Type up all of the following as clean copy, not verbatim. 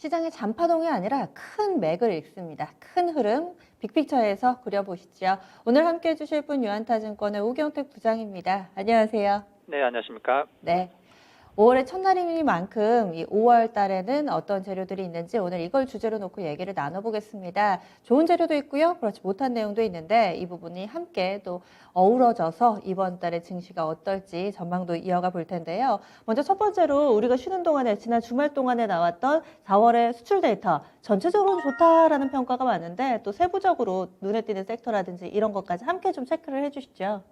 시장의 잔파동이 아니라 큰 맥을 읽습니다. 큰 흐름, 빅픽처에서 그려보시죠. 오늘 함께 해주실 분 유한타증권의 오경택 부장입니다. 안녕하세요. 네, 안녕하십니까. 네. 5월의 첫날이니만큼 이 5월 달에는 어떤 재료들이 있는지 오늘 이걸 주제로 놓고 얘기를 나눠보겠습니다. 좋은 재료도 있고요. 그렇지 못한 내용도 있는데 이 부분이 함께 또 어우러져서 이번 달의 증시가 어떨지 전망도 이어가 볼 텐데요. 먼저 첫 번째로 우리가 쉬는 동안에 지난 주말 동안에 나왔던 4월의 수출 데이터 전체적으로 좋다라는 평가가 많은데 또 세부적으로 눈에 띄는 섹터라든지 이런 것까지 함께 좀 체크를 해주시죠.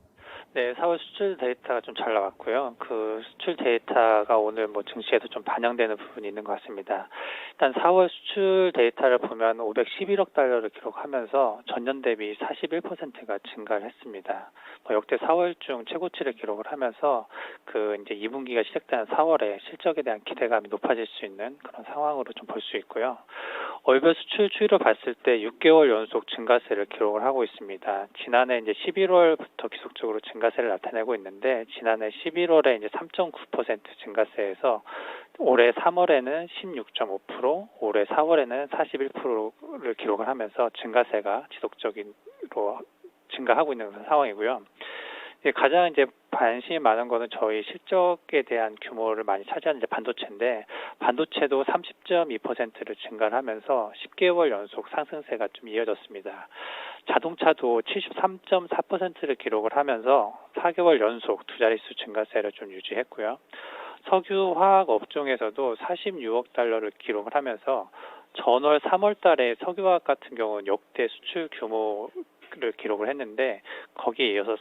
네, 4월 수출 데이터가 좀 잘 나왔고요. 그 수출 데이터가 오늘 증시에도 좀 반영되는 부분이 있는 것 같습니다. 일단 4월 수출 데이터를 보면 511억 달러를 기록하면서 전년 대비 41%가 증가를 했습니다. 역대 4월 중 최고치를 기록을 하면서 이제 2분기가 시작되는 4월에 실적에 대한 기대감이 높아질 수 있는 그런 상황으로 좀 볼 수 있고요. 월별 수출 추이로 봤을 때 6개월 연속 증가세를 기록을 하고 있습니다. 지난해 이제 11월부터 지속적으로 증가세를 나타내고 있는데 지난해 11월에 이제 3.9% 증가세에서 올해 3월에는 16.5%, 올해 4월에는 41%를 기록을 하면서 증가세가 지속적으로 증가하고 있는 상황이고요. 가장 이제 관심이 많은 거는 저희 실적에 대한 규모를 많이 차지하는 이제 반도체인데 반도체도 30.2%를 증가를 하면서 10개월 연속 상승세가 좀 이어졌습니다. 자동차도 73.4%를 기록을 하면서 4개월 연속 두 자릿수 증가세를 좀 유지했고요. 석유 화학 업종에서도 46억 달러를 기록을 하면서 전월 3월 달에 석유화학 같은 경우는 역대 수출 규모를 기록을 했는데 거기에 이어서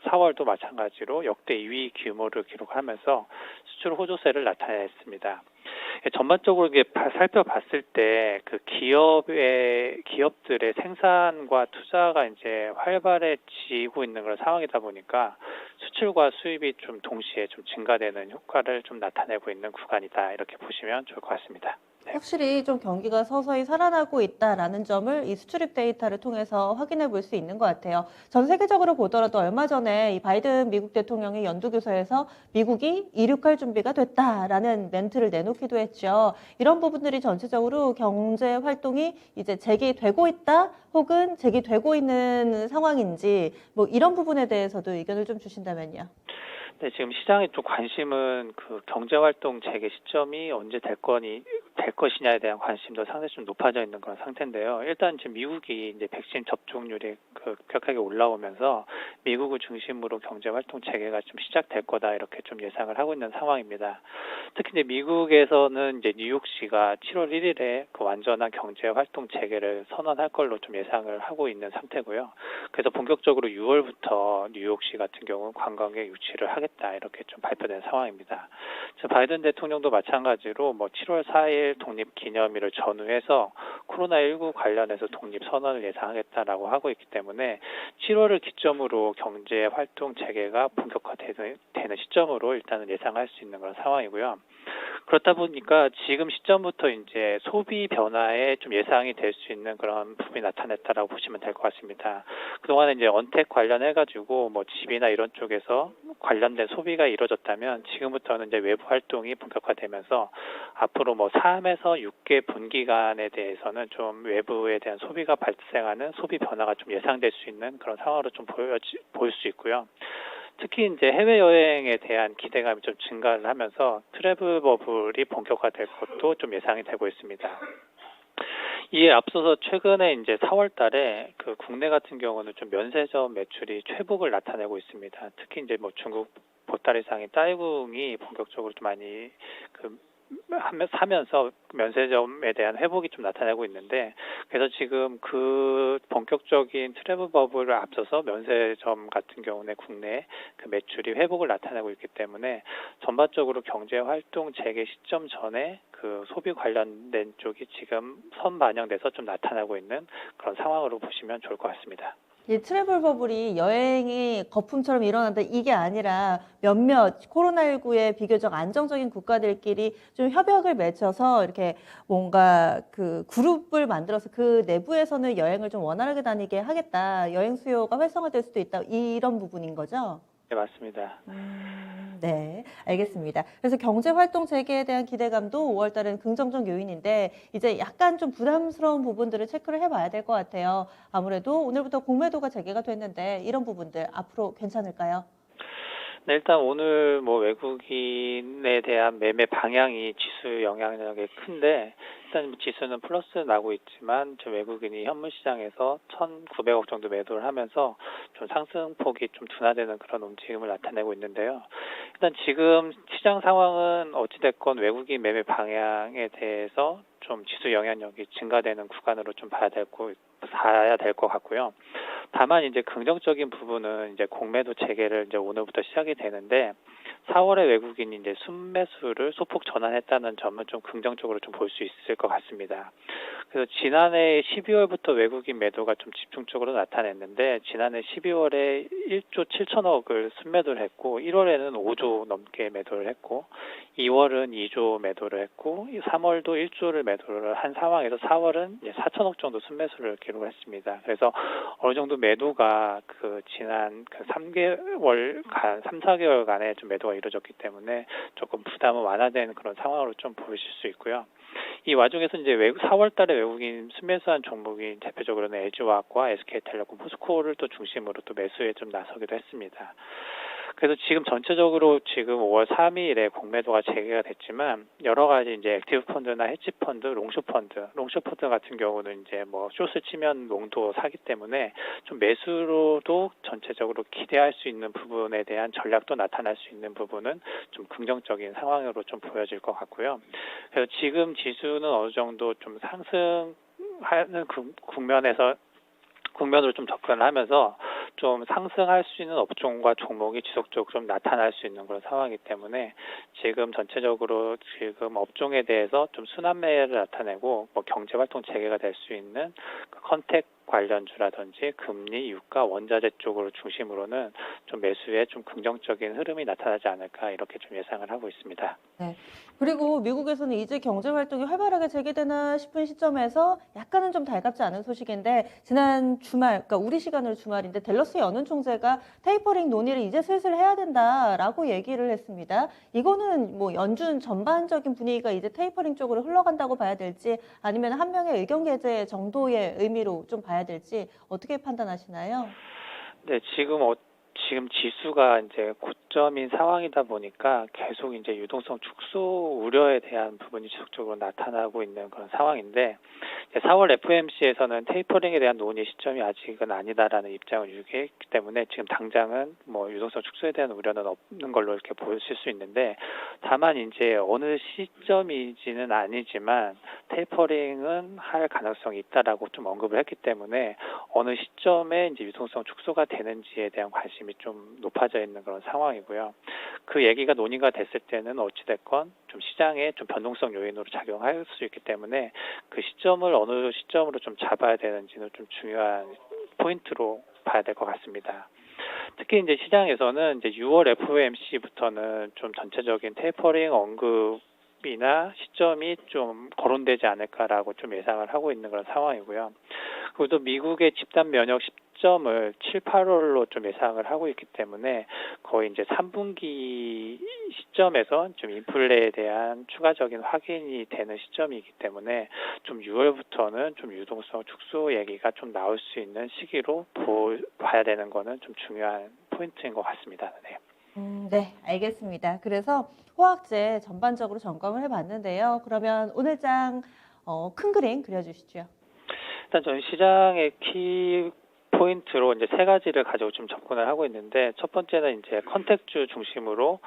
4월도 마찬가지로 역대 2위 규모를 기록하면서 수출 호조세를 나타냈습니다. 전반적으로 살펴봤을 때 그 기업들의 생산과 투자가 이제 활발해지고 있는 그런 상황이다 보니까 수출과 수입이 좀 동시에 좀 증가되는 효과를 좀 나타내고 있는 구간이다 이렇게 보시면 좋을 것 같습니다. 네. 확실히 좀 경기가 서서히 살아나고 있다라는 점을 이 수출입 데이터를 통해서 확인해 볼 수 있는 것 같아요. 전 세계적으로 보더라도 얼마 전에 이 바이든 미국 대통령이 연두교서에서 미국이 이륙할 준비가 됐다라는 멘트를 내놓기도 했죠. 이런 부분들이 전체적으로 경제 활동이 이제 재개되고 있다 혹은 재개되고 있는 상황인지 뭐 이런 부분에 대해서도 의견을 좀 주신다면요. 네, 지금 시장의 좀 관심은 그 경제활동 재개 시점이 언제 될 것이냐에 대한 관심도 상당히 좀 높아져 있는 그런 상태인데요. 일단 지금 미국이 이제 백신 접종률이 급격하게 올라오면서 미국을 중심으로 경제활동 재개가 좀 시작될 거다 이렇게 좀 예상을 하고 있는 상황입니다. 특히 이제 미국에서는 이제 뉴욕시가 7월 1일에 그 완전한 경제활동 재개를 선언할 걸로 좀 예상을 하고 있는 상태고요. 그래서 본격적으로 6월부터 뉴욕시 같은 경우 관광객 유치를 하겠다 이렇게 좀 발표된 상황입니다. 바이든 대통령도 마찬가지로 7월 4일 독립기념일을 전후해서 코로나19 관련해서 독립선언을 예상하겠다라고 하고 있기 때문에 7월을 기점으로 경제활동 재개가 본격화되는 시점으로 일단은 예상할 수 있는 그런 상황이고요. 그렇다 보니까 지금 시점부터 이제 소비 변화에 좀 예상이 될 수 있는 그런 부분이 나타났다라고 보시면 될 것 같습니다. 그동안에 이제 언택 관련해가지고 집이나 이런 쪽에서 관련된 소비가 이루어졌다면 지금부터는 이제 외부 활동이 본격화되면서 앞으로 3에서 6개 분기간에 대해서는 좀 외부에 대한 소비가 발생하는 소비 변화가 좀 예상될 수 있는 그런 상황으로 좀 보일 수 있고요. 특히 이제 해외여행에 대한 기대감이 좀 증가를 하면서 트래블 버블이 본격화될 것도 좀 예상이 되고 있습니다. 이에 앞서서 최근에 이제 4월 달에 그 국내 같은 경우는 좀 면세점 매출이 최복을 나타내고 있습니다. 특히 이제 중국 보따리상인 따이궁이 본격적으로 좀 많이 사면서 면세점에 대한 회복이 좀 나타나고 있는데 그래서 지금 그 본격적인 트래블 버블을 앞서서 면세점 같은 경우는 국내 그 매출이 회복을 나타내고 있기 때문에 전반적으로 경제 활동 재개 시점 전에 그 소비 관련된 쪽이 지금 선반영돼서 좀 나타나고 있는 그런 상황으로 보시면 좋을 것 같습니다. 이 트래블 버블이 여행이 거품처럼 일어난다 이게 아니라 몇몇 코로나19의 비교적 안정적인 국가들끼리 좀 협약을 맺혀서 이렇게 뭔가 그 그룹을 만들어서 그 내부에서는 여행을 좀 원활하게 다니게 하겠다. 여행 수요가 활성화될 수도 있다. 이런 부분인 거죠? 네, 맞습니다. 네, 알겠습니다. 그래서 경제 활동 재개에 대한 기대감도 5월 달에는 긍정적 요인인데 이제 약간 좀 부담스러운 부분들을 체크를 해봐야 될 것 같아요. 아무래도 오늘부터 공매도가 재개가 됐는데 이런 부분들 앞으로 괜찮을까요? 네, 일단 오늘 뭐 외국인에 대한 매매 방향이 지수 영향력이 큰데 일단 지수는 플러스 나고 있지만 저 외국인이 현물 시장에서 1,900억 정도 매도를 하면서 좀 상승폭이 좀 둔화되는 그런 움직임을 나타내고 있는데요. 일단 지금 시장 상황은 어찌됐건 외국인 매매 방향에 대해서 좀 지수 영향력이 증가되는 구간으로 좀 봐야 될 것 같고요. 다만 이제 긍정적인 부분은 이제 공매도 재개를 이제 오늘부터 시작이 되는데 4월에 외국인이 이제 순매수를 소폭 전환했다는 점은 좀 긍정적으로 좀 볼 수 있을 것 같습니다. 그래서 지난해 12월부터 외국인 매도가 좀 집중적으로 나타냈는데 지난해 12월에 1조 7천억을 순매도를 했고 1월에는 5조 넘게 매도를 했고 2월은 2조 매도를 했고 3월도 1조를 매도를 한 상황에서 4월은 이제 4천억 정도 순매수를 기록을 했습니다. 그래서 어느 정도 매도가 그 지난 그 3개월간, 3, 4개월간에 좀 매도가 이루어졌기 때문에 조금 부담은 완화되는 그런 상황으로 좀 보실 수 있고요. 이 와중에서 이제 4월 달에 외국인 순매수한 종목이 대표적으로는 LG화학과 SK텔레콤, 포스코를 또 중심으로 또 매수에 좀 나서기도 했습니다. 그래서 지금 전체적으로 지금 5월 3일에 공매도가 재개가 됐지만 여러 가지 이제 액티브 펀드나 헤지 펀드, 롱숏 펀드 같은 경우는 이제 뭐 숏을 치면 롱도 사기 때문에 좀 매수로도 전체적으로 기대할 수 있는 부분에 대한 전략도 나타날 수 있는 부분은 좀 긍정적인 상황으로 좀 보여질 것 같고요. 그래서 지금 지수는 어느 정도 좀 상승하는 국면으로 좀 접근을 하면서 좀 상승할 수 있는 업종과 종목이 지속적으로 좀 나타날 수 있는 그런 상황이기 때문에 지금 전체적으로 지금 업종에 대해서 좀 순환매를 나타내고 뭐 경제활동 재개가 될 수 있는 그 컨택 관련주라든지 금리, 유가, 원자재 쪽으로 중심으로는 좀 매수에 좀 긍정적인 흐름이 나타나지 않을까 이렇게 좀 예상을 하고 있습니다. 네. 그리고 미국에서는 이제 경제 활동이 활발하게 재개되나 싶은 시점에서 약간은 좀 달갑지 않은 소식인데 지난 주말, 그러니까 우리 시간으로 주말인데 댈러스 연은 총재가 테이퍼링 논의를 이제 슬슬 해야 된다라고 얘기를 했습니다. 이거는 뭐 연준 전반적인 분위기가 이제 테이퍼링 쪽으로 흘러간다고 봐야 될지 아니면 한 명의 의견 개재 정도의 의미로 좀 봐야 될지 어떻게 판단하시나요? 네, 지금 지수가 이제 고점인 상황이다 보니까 계속 이제 유동성 축소 우려에 대한 부분이 지속적으로 나타나고 있는 그런 상황인데, 4월 FOMC에서는 테이퍼링에 대한 논의 시점이 아직은 아니다라는 입장을 유지했기 때문에 지금 당장은 뭐 유동성 축소에 대한 우려는 없는 걸로 이렇게 보실 수 있는데, 다만 이제 어느 시점이지는 아니지만 테이퍼링은 할 가능성이 있다라고 좀 언급을 했기 때문에 어느 시점에 이제 유동성 축소가 되는지에 대한 관심이 좀 높아져 있는 그런 상황이고요. 그 얘기가 논의가 됐을 때는 어찌됐건 좀 시장에 좀 변동성 요인으로 작용할 수 있기 때문에 그 시점을 어느 시점으로 좀 잡아야 되는지는 좀 중요한 포인트로 봐야 될 것 같습니다. 특히 이제 시장에서는 이제 6월 FOMC부터는 좀 전체적인 테이퍼링 언급이나 시점이 좀 거론되지 않을까라고 좀 예상을 하고 있는 그런 상황이고요. 그리고 또 미국의 집단 면역 시점을 7, 8월로 좀 예상을 하고 있기 때문에 거의 이제 3분기 시점에서 좀 인플레에 대한 추가적인 확인이 되는 시점이기 때문에 좀 6월부터는 좀 유동성 축소 얘기가 좀 나올 수 있는 시기로 봐야 되는 거는 좀 중요한 포인트인 것 같습니다. 네. 네, 알겠습니다. 그래서 호황제 전반적으로 점검을 해봤는데요. 그러면 오늘 장 큰 그림 그려주시죠. 일단 저는 시장의 키 포인트로 이제 세 가지를 가지고 좀 접근을 하고 있는데, 첫 번째는 이제 컨택주 중심으로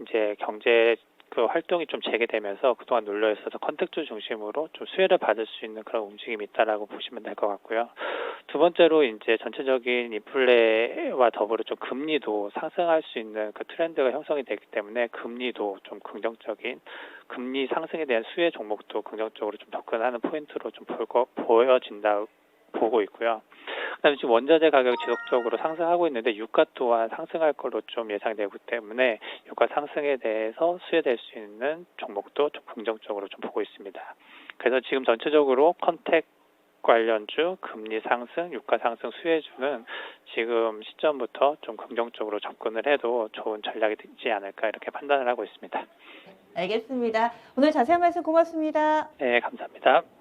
이제 경제 그 활동이 좀 재개되면서 그동안 눌려 있어서 컨택주 중심으로 좀 수혜를 받을 수 있는 그런 움직임이 있다라고 보시면 될 것 같고요. 두 번째로 이제 전체적인 인플레와 더불어 좀 금리도 상승할 수 있는 그 트렌드가 형성이 되기 때문에 금리도 좀 긍정적인 금리 상승에 대한 수혜 종목도 긍정적으로 좀 접근하는 포인트로 좀 보여진다 보고 있고요. 그다음에 지금 원자재 가격이 지속적으로 상승하고 있는데 유가 또한 상승할 걸로 좀 예상되기 때문에 유가 상승에 대해서 수혜될 수 있는 종목도 좀 긍정적으로 좀 보고 있습니다. 그래서 지금 전체적으로 컨택 관련주, 금리 상승, 유가 상승 수혜주는 지금 시점부터 좀 긍정적으로 접근을 해도 좋은 전략이 되지 않을까 이렇게 판단을 하고 있습니다. 알겠습니다. 오늘 자세한 말씀 고맙습니다. 네, 감사합니다.